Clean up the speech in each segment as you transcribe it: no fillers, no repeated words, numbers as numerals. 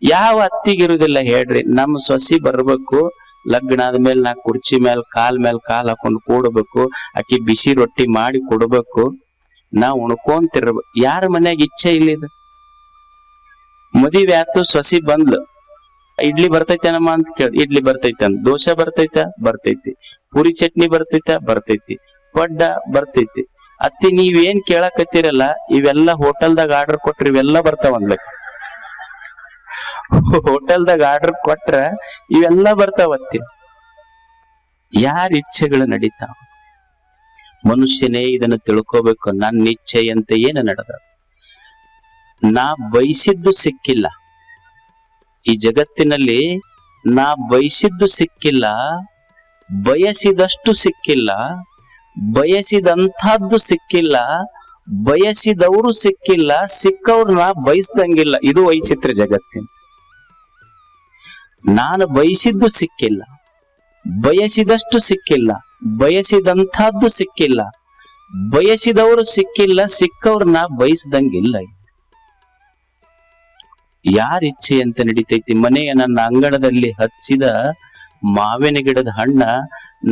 ಯಾವ ಅತ್ತಿಗಿರುದಿಲ್ಲ ಹೇಳ್ರಿ? ನಮ್ಮ ಸೊಸಿ ಬರ್ಬೇಕು, ಲಗ್ನ ಆದ್ಮೇಲೆ ನಾ ಕುರ್ಚಿ ಮೇಲೆ ಕಾಲ್ ಹಾಕೊಂಡು ಕೂಡ್ಬೇಕು, ಆಕಿ ಬಿಸಿ ರೊಟ್ಟಿ ಮಾಡಿ ಕೊಡ್ಬೇಕು, ನಾ ಉಣ್ಕೊಂತಿರ್ಬೇಕು. ಯಾರ ಮನ್ಯಾಗ ಇಚ್ಛೆ ಇಲ್ಲಿದ? ಮದುವೆ ಆತು, ಸೊಸಿ ಬಂದ್ಲು, ಇಡ್ಲಿ ಬರ್ತೈತೇನಮ್ಮ ಅಂತ ಕೇಳ, ಇಡ್ಲಿ ಬರ್ತೈತೆ ಅಂತ. ದೋಸೆ ಬರ್ತೈತ? ಬರ್ತೈತಿ. ಪೂರಿ ಚಟ್ನಿ ಬರ್ತೈತ? ಬರ್ತೈತಿ. ಪಡ್ಡ ಬರ್ತೈತಿ. ಅತ್ತಿ ನೀವೇನ್ ಕೇಳಕತ್ತೀರಲ್ಲ, ಇವೆಲ್ಲ ಹೋಟೆಲ್ದಾಗ ಆರ್ಡರ್ ಕೊಟ್ರಿ ಇವೆಲ್ಲ ಬರ್ತಾವ ಅನ್ಲಕ್. ಹೋಟೆಲ್ದಾಗ ಆರ್ಡರ್ ಕೊಟ್ರ ಇವೆಲ್ಲ ಬರ್ತಾವತ್ತಿ. ಯಾರ ಇಚ್ಛೆಗಳು ನಡೀತಾವ? ಮನುಷ್ಯನೇ ಇದನ್ನ ತಿಳ್ಕೋಬೇಕು. ನನ್ನ ಇಚ್ಛೆಯಂತೆ ಏನು ನಡೆದ? ನಾ ಬಯಸಿದ್ದು ಸಿಕ್ಕಿಲ್ಲ ಈ ಜಗತ್ತಿನಲ್ಲಿ. ನಾ ಬಯಸಿದ್ದು ಸಿಕ್ಕಿಲ್ಲ, ಬಯಸಿದಷ್ಟು ಸಿಕ್ಕಿಲ್ಲ, ಬಯಸಿದಂಥದ್ದು ಸಿಕ್ಕಿಲ್ಲ, ಬಯಸಿದವರು ಸಿಕ್ಕಿಲ್ಲ, ಸಿಕ್ಕವ್ರನ್ನ ಬಯಸ್ದಂಗಿಲ್ಲ. ಇದು ವೈಚಿತ್ರ ಜಗತ್ತಿನ. ನಾನು ಬಯಸಿದ್ದು ಸಿಕ್ಕಿಲ್ಲ, ಬಯಸಿದಷ್ಟು ಸಿಕ್ಕಿಲ್ಲ, ಬಯಸಿದಂಥದ್ದು ಸಿಕ್ಕಿಲ್ಲ, ಬಯಸಿದವರು ಸಿಕ್ಕಿಲ್ಲ, ಸಿಕ್ಕವ್ರನ್ನ ಬಯಸ್ದಂಗಿಲ್ಲ. ಯಾರ ಇಚ್ಛೆಯಂತೆ ನಡೀತೈತಿ? ಮನೆಯ ನನ್ನ ಅಂಗಣದಲ್ಲಿ ಹಚ್ಚಿದ ಮಾವಿನ ಗಿಡದ ಹಣ್ಣ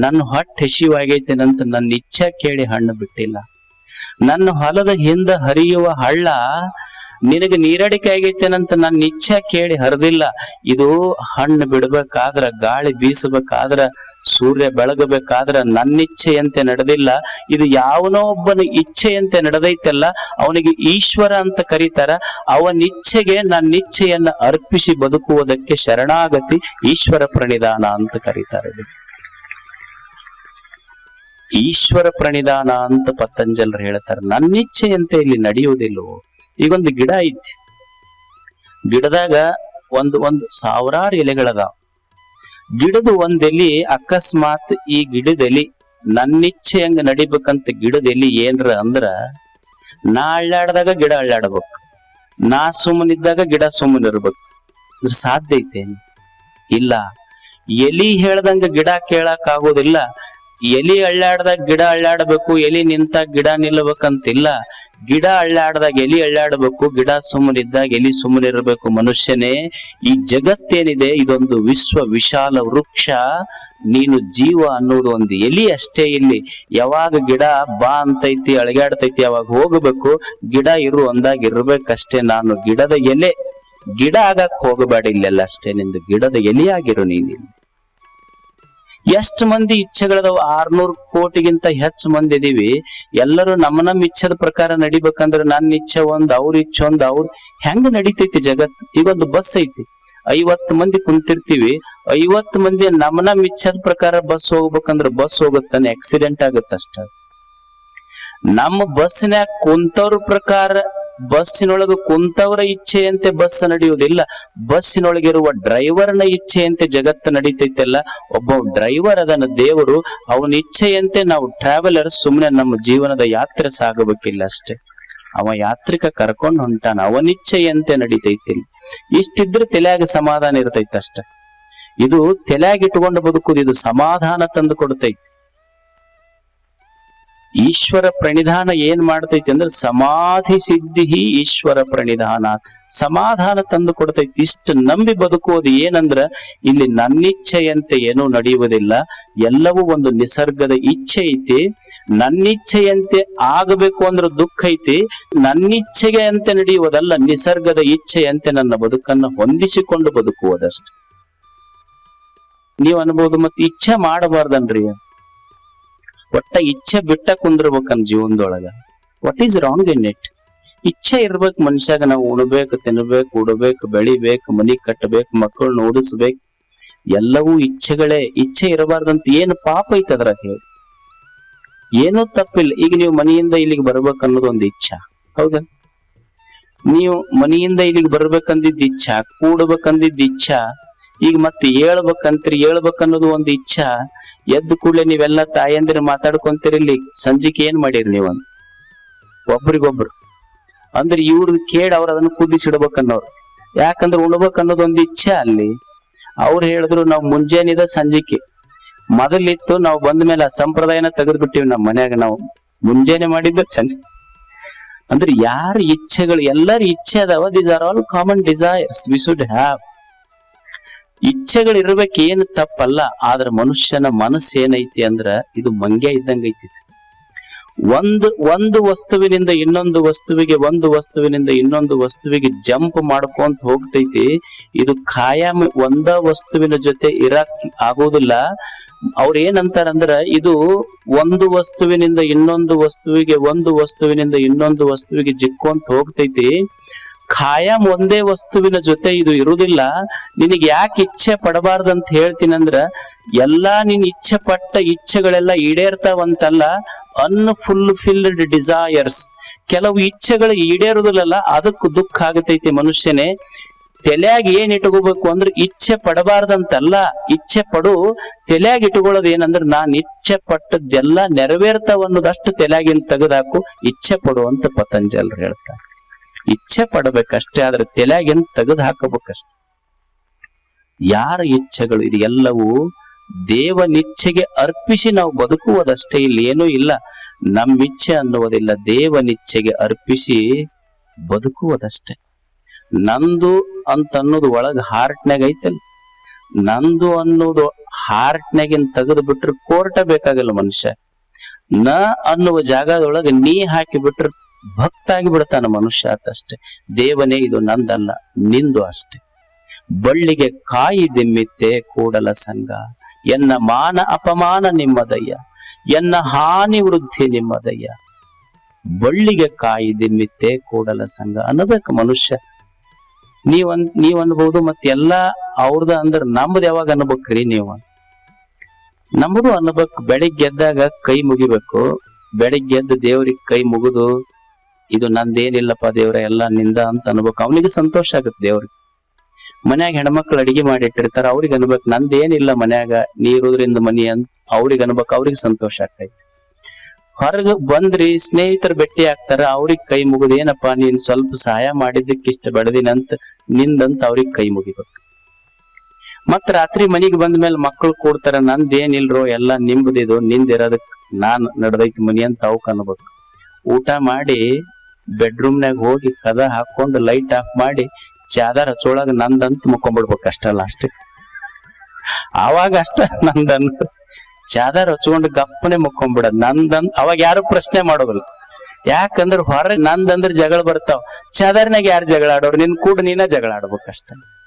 ನನ್ನ ಹೊಟ್ಟೆ ಹಸಿವಾಗೈತೇನಂತ ನನ್ನ ಇಚ್ಛೆ ಕೇಳಿ ಹಣ್ಣು ಬಿಟ್ಟಿಲ್ಲ. ನನ್ನ ಹೊಲದ ಹಿಂದ ಹರಿಯುವ ಹಳ್ಳ ನಿನಗೆ ನೀರಡಿಕೆ ಆಗೈತೇನಂತ ನನ್ನ ಇಚ್ಛೆ ಕೇಳಿ ಹರಿದಿಲ್ಲ. ಇದು ಹಣ್ಣು ಬಿಡ್ಬೇಕಾದ್ರ, ಗಾಳಿ ಬೀಸಬೇಕಾದ್ರ, ಸೂರ್ಯ ಬೆಳಗಬೇಕಾದ್ರ ನನ್ನ ಇಚ್ಛೆಯಂತೆ ನಡೆದಿಲ್ಲ. ಇದು ಯಾವನೋ ಒಬ್ಬನ ಇಚ್ಛೆಯಂತೆ ನಡೆದೈತಲ್ಲ, ಅವನಿಗೆ ಈಶ್ವರ ಅಂತ ಕರೀತಾರ. ಅವನ ಇಚ್ಛೆಗೆ ನನ್ನ ಇಚ್ಛೆಯನ್ನ ಅರ್ಪಿಸಿ ಬದುಕುವುದಕ್ಕೆ ಶರಣಾಗತಿ, ಈಶ್ವರ ಪ್ರಣಿಧಾನ ಅಂತ ಕರೀತಾರೆ. ಈಶ್ವರ ಪ್ರಣಿಧಾನ ಅಂತ ಪತಂಜಲರು ಹೇಳ್ತಾರೆ. ನನ್ನ ಇಚ್ಛೆಯಂತೆ ಇಲ್ಲಿ ನಡೆಯುವುದಿಲ್ಲವೋ? ಈಗೊಂದು ಗಿಡ ಐತಿ, ಗಿಡದಾಗ ಒಂದು ಸಾವಿರಾರು ಎಲೆಗಳದಾವ. ಗಿಡದ ಒಂದೆಲಿ ಅಕಸ್ಮಾತ್ ಈ ಗಿಡದೆಲಿ ನನ್ನಿಚ್ಛೆ ಹಂಗ ನಡಿಬೇಕಂತ ಗಿಡದೆಲಿ ಏನ್ರ ಅಂದ್ರ, ನಾ ಅಳ್ಳಾಡ್ದಾಗ ಗಿಡ ಅಳ್ಳಾಡ್ಬೇಕು, ನಾ ಸುಮ್ಮನಿದ್ದಾಗ ಗಿಡ ಸುಮ್ಮನಿರ್ಬೇಕು. ಅಂದ್ರೆ ಸಾಧ್ಯ ಐತೇನು? ಇಲ್ಲ. ಎಲಿ ಹೇಳ್ದಂಗ ಗಿಡ ಕೇಳಕ್ ಆಗೋದಿಲ್ಲ. ಎಲಿ ಅಳ್ಳಾಡ್ದಾಗ ಗಿಡ ಅಳ್ಳಾಡ್ಬೇಕು, ಎಲಿ ನಿಂತಾಗ ಗಿಡ ನಿಲ್ಲಬೇಕಂತಿಲ್ಲ. ಗಿಡ ಅಳ್ಳಾಡ್ದಾಗ ಎಲಿ ಅಳ್ಳಾಡ್ಬೇಕು, ಗಿಡ ಸುಮ್ಮನಿದ್ದಾಗ ಎಲಿ ಸುಮ್ಮನಿರ್ಬೇಕು. ಮನುಷ್ಯನೇ, ಈ ಜಗತ್ತೇನಿದೆ ಇದೊಂದು ವಿಶ್ವ ವಿಶಾಲ ವೃಕ್ಷ. ನೀನು ಜೀವ ಅನ್ನೋದು ಒಂದು ಎಲಿ ಅಷ್ಟೇ. ಇಲ್ಲಿ ಯಾವಾಗ ಗಿಡ ಬಾ ಅಂತೈತಿ, ಅಳಗಾಡ್ತೈತಿ, ಯಾವಾಗ ಹೋಗ್ಬೇಕು. ಗಿಡ ಇರು ಅಂದಾಗ ಇರ್ಬೇಕಷ್ಟೇ. ನಾನು ಗಿಡದ ಎಲೆ, ಗಿಡ ಆಗಕ್ ಹೋಗಬೇಡ ಇಲ್ಲೆಲ್ಲ ಅಷ್ಟೇ. ನಿಂದು ಗಿಡದ ಎಲೆಯಾಗಿರು ನೀನಿಲ್ಲಿ. ಎಷ್ಟ್ ಮಂದಿ ಇಚ್ಛೆಗಳದಾವ? 600 ಕೋಟಿಗಿಂತ ಹೆಚ್ಚು ಮಂದಿ ಇದೀವಿ. ಎಲ್ಲರೂ ನಮ್ಮ ಇಚ್ಛೆದ ಪ್ರಕಾರ ನಡಿಬೇಕಂದ್ರೆ ನನ್ನ ಇಚ್ಛೆ ಒಂದ್, ಅವ್ರ ಇಚ್ಛೆ ಒಂದ್, ಅವ್ರ ಹೆಂಗ ನಡಿತೈತಿ ಜಗತ್? ಈಗೊಂದು ಬಸ್ ಐತಿ, 50 ಮಂದಿ ಕುಂತಿರ್ತೀವಿ. 50 ಮಂದಿ ನಮ್ಮ ಇಚ್ಛೆದ ಪ್ರಕಾರ ಬಸ್ ಹೋಗ್ಬೇಕಂದ್ರೆ ಬಸ್ ಹೋಗುತ್ತಾನೆ, ಆಕ್ಸಿಡೆಂಟ್ ಆಗುತ್ತಷ್ಟ. ನಮ್ಮ ಬಸ್ನ್ಯಾಗ ಕುಂತವ್ರ ಪ್ರಕಾರ, ಬಸ್ಸಿನೊಳಗ ಕುಂತವರ ಇಚ್ಛೆಯಂತೆ ಬಸ್ ನಡೆಯುವುದಿಲ್ಲ. ಬಸ್ಸಿನೊಳಗಿರುವ ಡ್ರೈವರ್ನ ಇಚ್ಛೆಯಂತೆ ಜಗತ್ತು ನಡೀತೈತೆಲ್ಲ. ಒಬ್ಬ ಡ್ರೈವರ್ ಅದನ್ನ ದೇವರು, ಅವನ ಇಚ್ಛೆಯಂತೆ ನಾವು ಟ್ರಾವೆಲರ್ ಸುಮ್ಮನೆ ನಮ್ಮ ಜೀವನದ ಯಾತ್ರೆ ಸಾಗಬೇಕಿಲ್ಲ ಅಷ್ಟೇ. ಅವ ಯಾತ್ರಿಕ ಕರ್ಕೊಂಡು ಹೊಂಟಾನ, ಅವನ ಇಚ್ಛೆಯಂತೆ ನಡೀತೈತಿಲ್ಲ. ಇಷ್ಟಿದ್ರೆ ತಲೆಯಾಗ ಸಮಾಧಾನ ಇರ್ತೈತೆ ಅಷ್ಟ. ಇದು ತಲೆಯಾಗ ಇಟ್ಕೊಂಡು ಬದುಕುದು, ಇದು ಸಮಾಧಾನ ತಂದು ಕೊಡ್ತೈತಿ. ಈಶ್ವರ ಪ್ರಣಿಧಾನ ಏನ್ ಮಾಡ್ತೈತಿ ಅಂದ್ರೆ, ಸಮಾಧಿ ಸಿದ್ಧಿ ಈಶ್ವರ ಪ್ರಣಿಧಾನ, ಸಮಾಧಾನ ತಂದು ಕೊಡ್ತೈತಿ. ಇಷ್ಟು ನಂಬಿ ಬದುಕುವುದು ಏನಂದ್ರ, ಇಲ್ಲಿ ನನ್ನಿಚ್ಛೆಯಂತೆ ಏನೂ ನಡೆಯುವುದಿಲ್ಲ. ಎಲ್ಲವೂ ಒಂದು ನಿಸರ್ಗದ ಇಚ್ಛೆ ಐತಿ. ನನ್ನಿಚ್ಛೆಯಂತೆ ಆಗಬೇಕು ಅಂದ್ರೆ ದುಃಖ ಐತಿ. ನನ್ನಿಚ್ಛೆಗೆ ಅಂತೆ ನಡೆಯುವುದಲ್ಲ, ನಿಸರ್ಗದ ಇಚ್ಛೆಯಂತೆ ನನ್ನ ಬದುಕನ್ನು ಹೊಂದಿಸಿಕೊಂಡು ಬದುಕುವುದಷ್ಟು. ನೀವ್ ಅನ್ಬೋದು, ಮತ್ತೆ ಇಚ್ಛೆ ಮಾಡಬಾರ್ದನ್ರಿ. ಒಟ್ಟ ಇಚ್ಛೆ ಬಿಟ್ಟ ಕುಂದಿರ್ಬೇಕನ್ ಜೀವನದೊಳಗ. What is wrong in it? ಇಚ್ಛೆ ಇರ್ಬೇಕು ಮನುಷ್ಯಾಗ. ನಾವು ಉಣ್ಬೇಕು, ತಿನ್ಬೇಕು, ಉಡ್ಬೇಕು, ಬೆಳಿಬೇಕು, ಮನಿ ಕಟ್ಟಬೇಕು, ಮಕ್ಕಳನ್ನ ಓದಿಸ್ಬೇಕು, ಎಲ್ಲವೂ ಇಚ್ಛೆಗಳೇ. ಇಚ್ಛೆ ಇರಬಾರ್ದಂತ ಏನು ಪಾಪ ಐತದ್ರ? ಹೇಳಿ, ಏನೂ ತಪ್ಪಿಲ್ಲ. ಈಗ ನೀವು ಮನೆಯಿಂದ ಇಲ್ಲಿಗೆ ಬರ್ಬೇಕನ್ನೋದು ಒಂದು ಇಚ್ಛಾ, ಹೌದಾ? ನೀವು ಮನೆಯಿಂದ ಇಲ್ಲಿಗೆ ಬರ್ಬೇಕಂದಿದ್ದ ಇಚ್ಛಾ, ಕೂಡ್ಬೇಕಂದಿದ್ದ ಇಚ್ಛಾ. ಈಗ ಮತ್ತೆ ಹೇಳ್ಬೇಕನ್ನೋದು ಒಂದು ಇಚ್ಛಾ. ಎದ್ದು ಕೂಡಲೇ ನೀವೆಲ್ಲ ತಾಯಂದಿರ ಮಾತಾಡ್ಕೊಂತೀರಿ, ಇಲ್ಲಿ ಸಂಜೆಗೆ ಏನ್ ಮಾಡಿರಿ ನೀವಂತ ಒಬ್ರಿಗೊಬ್ರು ಅಂದ್ರೆ ಇವ್ರದ್ ಕೇಳಿ ಅವ್ರ ಅದನ್ನ ಕುದಿಸಿಡ್ಬೇಕನ್ನೋರು. ಯಾಕಂದ್ರೆ ಉಣ್ಬೇಕನ್ನೋದು ಒಂದು ಇಚ್ಛೆ ಅಲ್ಲಿ. ಅವ್ರು ಹೇಳಿದ್ರು ನಾವು ಮುಂಜಾನಿದ ಸಂಜೆಗೆ ಮೊದಲಿತ್ತು, ನಾವು ಬಂದ ಮೇಲೆ ಆ ಸಂಪ್ರದಾಯನ ತೆಗೆದ್ಬಿಟ್ಟಿವಿ ನಮ್ಮ ಮನ್ಯಾಗ. ನಾವು ಮುಂಜಾನೆ ಮಾಡಿದ್ದ ಸಂಜೆ ಅಂದ್ರೆ ಯಾರ ಇಚ್ಛೆಗಳು, ಎಲ್ಲರ ಇಚ್ಛೆ ಅದಾವ, these are all common desires we should have. ಇಚ್ಛೆಗಳು ಇರ್ಬೇಕು, ಏನು ತಪ್ಪಲ್ಲ. ಆದ್ರ ಮನುಷ್ಯನ ಮನಸ್ಸು ಏನೈತಿ ಅಂದ್ರ ಇದು ಮಂಗ್ಯ ಇದ್ದಂಗ ಐತಿ. ಒಂದು ವಸ್ತುವಿನಿಂದ ಇನ್ನೊಂದು ವಸ್ತುವಿಗೆ, ಒಂದು ವಸ್ತುವಿನಿಂದ ಇನ್ನೊಂದು ವಸ್ತುವಿಗೆ ಜಂಪ್ ಮಾಡ್ಕೊಂತ ಹೋಗ್ತೈತಿ. ಇದು ಖಾಯಂ ಒಂದ ವಸ್ತುವಿನ ಜೊತೆ ಇರಕ್ ಆಗೋದಿಲ್ಲ. ಅವ್ರ ಏನಂತಾರಂದ್ರ ಇದು ಒಂದು ವಸ್ತುವಿನಿಂದ ಇನ್ನೊಂದು ವಸ್ತುವಿಗೆ, ಒಂದು ವಸ್ತುವಿನಿಂದ ಇನ್ನೊಂದು ವಸ್ತುವಿಗೆ ಜಿಕ್ಕೊಂತ ಹೋಗ್ತೈತಿ. ಖಾಯಂ ಒಂದೇ ವಸ್ತುವಿನ ಜೊತೆ ಇದು ಇರುವುದಿಲ್ಲ. ನಿನಗೆ ಯಾಕೆ ಇಚ್ಛೆ ಪಡಬಾರ್ದಂತ ಹೇಳ್ತೀನಂದ್ರ, ಎಲ್ಲಾ ನಿನ್ ಇಚ್ಛೆ ಪಟ್ಟ ಇಚ್ಛೆಗಳೆಲ್ಲ ಈಡೇರ್ತಾವಂತಲ್ಲ, ಅನ್ಫುಲ್ಫಿಲ್ಡ್ ಡಿಸೈರ್ಸ್. ಕೆಲವು ಇಚ್ಛೆಗಳು ಈಡೇರುದಿಲ್ಲಲ್ಲ, ಅದಕ್ಕೂ ದುಃಖ ಆಗತೈತಿ ಮನುಷ್ಯನೇ. ತಲೆಯಾಗಿ ಏನ್ ಇಟ್ಕೋಬೇಕು ಅಂದ್ರೆ ಇಚ್ಛೆ ಪಡಬಾರ್ದಂತಲ್ಲ, ಇಚ್ಛೆ ಪಡು. ತಲೆಯಾಗಿ ಇಟ್ಕೊಳ್ಳೋದು ಏನಂದ್ರೆ ನಾನ್ ಇಚ್ಛೆ ಪಟ್ಟದ್ದೆಲ್ಲ ನೆರವೇರ್ತಾವ ಅನ್ನೋದಷ್ಟು ತಲೆಯಾಗಿನ ತೆಗೆದಾಕು, ಇಚ್ಛೆ ಪಡು ಅಂತ ಪತಂಜಲರು ಹೇಳ್ತಾರೆ. ಇಚ್ಛೆ ಪಡಬೇಕಷ್ಟೇ, ಆದ್ರೆ ತಲೆಯಾಗಿನ ತೆಗೆದು ಹಾಕಬೇಕಷ್ಟೆ. ಯಾರ ಇಚ್ಛೆಗಳು ಇದು ಎಲ್ಲವೂ ದೇವನಿಚ್ಛೆಗೆ ಅರ್ಪಿಸಿ ನಾವು ಬದುಕುವುದಷ್ಟೇ, ಇಲ್ಲಿ ಏನೂ ಇಲ್ಲ. ನಮ್ಮಿಚ್ಛೆ ಅನ್ನುವುದಿಲ್ಲ, ದೇವನಿಚ್ಛೆಗೆ ಅರ್ಪಿಸಿ ಬದುಕುವುದಷ್ಟೇ. ನಂದು ಅಂತ ಅನ್ನೋದು ಒಳಗ ಹಾರ್ಟ್ನಾಗ ಐತಲ್ಲ, ನಂದು ಅನ್ನೋದು ಹಾರ್ಟ್ನಾಗಿನ್ ತೆಗೆದು ಬಿಟ್ರೆ ಕೋರ್ಟ ಬೇಕಾಗಲ್ಲ ಮನುಷ್ಯ. ನ ಅನ್ನುವ ಜಾಗದೊಳಗೆ ನೀ ಹಾಕಿ ಬಿಟ್ರೆ ಭಕ್ತ ಆಗಿ ಬಿಡ್ತಾನ ಮನುಷ್ಯ ಅಷ್ಟೇ. ದೇವನೇ ಇದು ನಂದಲ್ಲ, ನಿಂದು ಅಷ್ಟೇ. ಬಳ್ಳಿಗೆ ಕಾಯಿ ದಿಮ್ಮಿತ್ತೆ ಕೂಡಲ ಸಂಗ, ಎನ್ನ ಮಾನ ಅಪಮಾನ ನಿಮ್ಮದಯ್ಯ, ಎನ್ನ ಹಾನಿ ವೃದ್ಧಿ ನಿಮ್ಮದಯ್ಯ. ಬಳ್ಳಿಗೆ ಕಾಯಿ ದಿಮ್ಮಿತ್ತೆ ಕೂಡಲ ಸಂಗ ಅನ್ನಬೇಕು ಮನುಷ್ಯ. ನೀವ್ ಅನ್ಬಹುದು, ಮತ್ತೆ ಎಲ್ಲಾ ಅವ್ರದ ಅಂದ್ರ ನಮ್ದು ಯಾವಾಗ ಅನ್ಬೇಕ್ರಿ? ನೀವು ನಮ್ಮದು ಅನ್ಬೇಕು. ಬೆಳಿಗ್ಗೆ ಎದ್ದಾಗ ಕೈ ಮುಗಿಬೇಕು. ಬೆಳಿಗ್ಗೆ ಎದ್ದು ದೇವ್ರಿಗೆ ಕೈ ಮುಗಿದು, ಇದು ನಂದೇನಿಲ್ಲಪ್ಪ ದೇವ್ರ, ಎಲ್ಲ ನಿಂದ ಅಂತ ಅನ್ಬೇಕು. ಅವನಿಗೆ ಸಂತೋಷ ಆಗುತ್ತೆ ದೇವ್ರಿಗೆ. ಮನ್ಯಾಗ ಹೆಣ್ಮಕ್ಳು ಅಡಿಗೆ ಮಾಡಿಟ್ಟಿರ್ತಾರ, ಅವ್ರಿಗೆ ಅನ್ಬೇಕು ನಂದೇನಿಲ್ಲ ಮನ್ಯಾಗ, ನೀರುದ್ರಿಂದ ಮನಿ ಅಂತ ಅವ್ರಿಗೆ ಅನ್ಬೇಕು, ಅವ್ರಿಗೆ ಸಂತೋಷ ಆಗ್ತೈತಿ. ಹೊರಗ ಬಂದ್ರಿ ಸ್ನೇಹಿತರು ಭೇಟಿ ಆಗ್ತಾರ, ಅವ್ರಿಗೆ ಕೈ ಮುಗಿದು, ಏನಪ್ಪಾ ನೀನ್ ಸ್ವಲ್ಪ ಸಹಾಯ ಮಾಡಿದ್ದಕ್ಕೆ ಇಷ್ಟ ಬೆಳೆದಿನಂತ ನಿಂದಂತ ಅವ್ರಿಗೆ ಕೈ ಮುಗಿಬೇಕು. ಮತ್ ರಾತ್ರಿ ಮನಿಗ್ ಬಂದ ಮೇಲೆ ಮಕ್ಕಳು ಕೂಡ್ತಾರ, ನಂದೇನಿಲ್ರೋ ಎಲ್ಲ ನಿಂಬದಿದು, ನಿಂದಿರೋದಕ್ ನಾನ್ ನಡ್ದೈತಿ ಮನಿ ಅಂತ ಅವಕ್ ಅನ್ಬೇಕು. ಊಟ ಮಾಡಿ ಬೆಡ್ರೂಮ್ನಾಗ ಹೋಗಿ ಕದ ಹಾಕೊಂಡು ಲೈಟ್ ಆಫ್ ಮಾಡಿ ಚಾದರ್ ಹಚ್ಚೊಳಗ ನಂದಂತ ಮುಕ್ಕೊಂಡ್ಬಿಡ್ಬೇಕು ಅಷ್ಟಲ್ಲ, ಅಷ್ಟೇ. ಆವಾಗ ಅಷ್ಟ ನಂದನ್ ಚಾದರ್ ಹಚ್ಕೊಂಡು ಗಪ್ಪನೆ ಮುಕ್ಕೊಂಡ್ಬಿಡದ್ ನಂದನ್. ಅವಾಗ ಯಾರು ಪ್ರಶ್ನೆ ಮಾಡೋದಿಲ್ಲ. ಯಾಕಂದ್ರ ಹೊರ ನಂದಂದ್ರ ಜಗಳ ಬರ್ತಾವ, ಚಾದರ್ನಾಗ ಯಾರು ಜಗಳ ಆಡೋರು? ನಿನ್ ಕೂಡ ನೀನ ಜಗಳ ಆಡ್ಬೇಕಷ್ಟ.